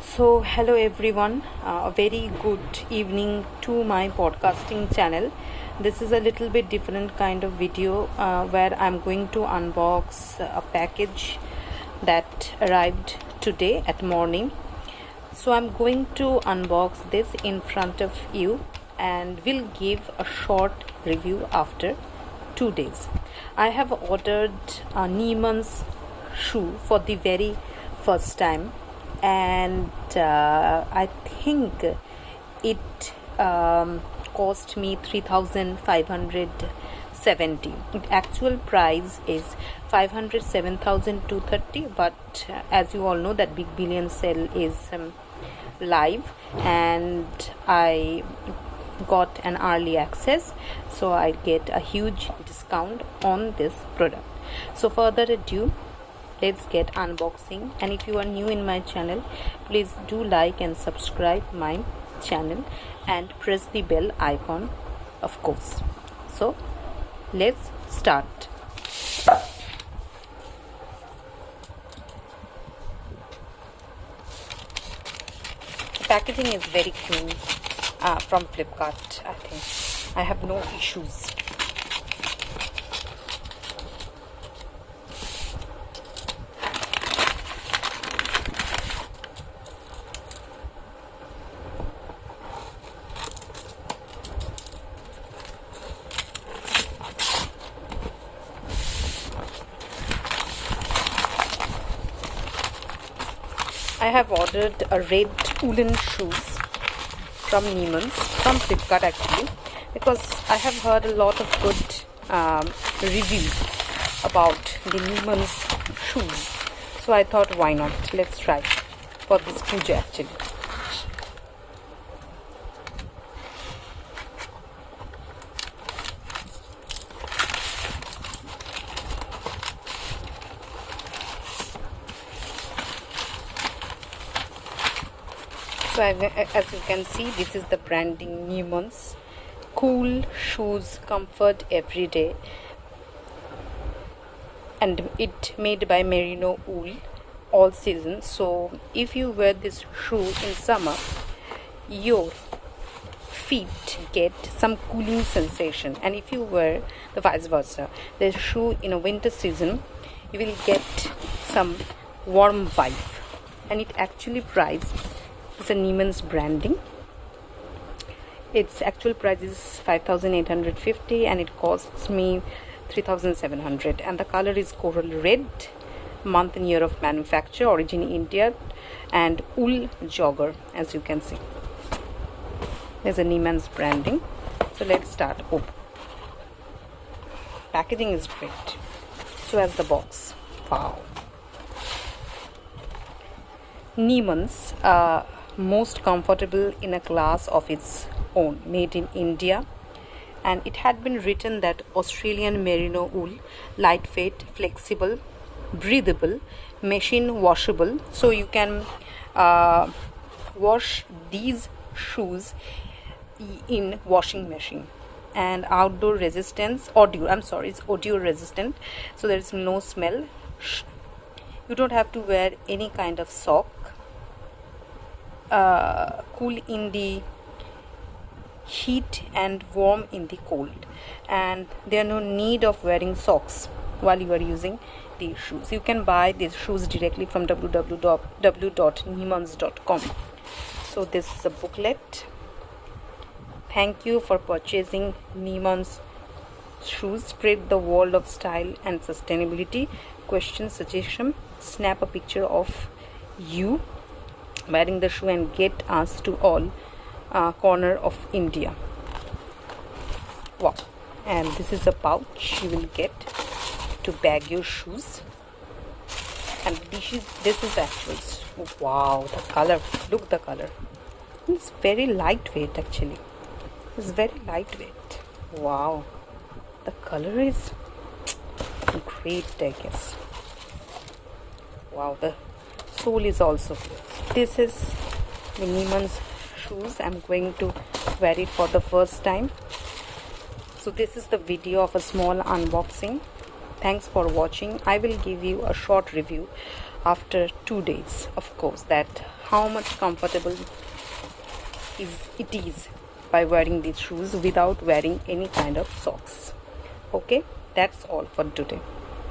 Hello everyone, a very good evening to my podcasting channel. This is a little bit different kind of video where I'm going to unbox a package that arrived today at morning. So I'm going to unbox this in front of you and will give a short review after 2 days. I have ordered a NEEMAN'S shoe for the very first time, and I think it cost me 3,570. Actual price is 507,230, but as you all know that big Bilion sale is live, and I got an early access, so I get a huge discount on this product. So further ado, let's get unboxing. And if you are new in my channel, please do like and subscribe my channel and press the bell icon, of course. So let's start. The packaging is very clean from Flipkart. I think I have no issues. I have ordered a red woolen shoes from NEEMAN'S, from Flipkart actually, because I have heard a lot of good reviews about the NEEMAN'S shoes. So I thought, why not? Let's try for this puja actually. So as you can see, this is the branding NEEMAN'S. Cool shoes, comfort every day, and it made by merino wool, all season. So if you wear this shoe in summer, your feet get some cooling sensation, and if you wear the vice versa, the shoe in a winter season, you will get some warm vibe. And it actually priced, it's a NEEMAN'S branding. Its actual price is 5,850 and it costs me 3,700, and the color is coral red, month and year of manufacture, origin India, and wool jogger. As you can see, there's a NEEMAN'S branding. So let's start. Packaging is great. So as the box, wow. NEEMAN'S most comfortable in a class of its own, made in India, and it had been written that Australian merino wool, lightweight, flexible, breathable, machine washable. So you can wash these shoes in washing machine, and outdoor resistance, it's audio resistant, so there is no smell. You don't have to wear any kind of sock. Cool in the heat and warm in the cold, and there are no need of wearing socks while you are using these shoes. You can buy these shoes directly from www.neemans.com. So this is a booklet. Thank you for purchasing NEEMAN'S shoes. Spread the world of style and sustainability. Question, suggestion, snap a picture of you wearing the shoe and get us to all corner of India. Wow. And this is a pouch you will get to bag your shoes, and this is the actual. Wow, the color, look the color, it's very lightweight actually. It's very lightweight. Wow, the color is great, I guess. Wow, the sole is also good. This is the NEEMAN'S shoes. I'm going to wear it for the first time. So this is the video of a small unboxing. Thanks for watching. I will give you a short review after 2 days, of course, that how much comfortable it is by wearing these shoes without wearing any kind of socks. Okay, that's all for today.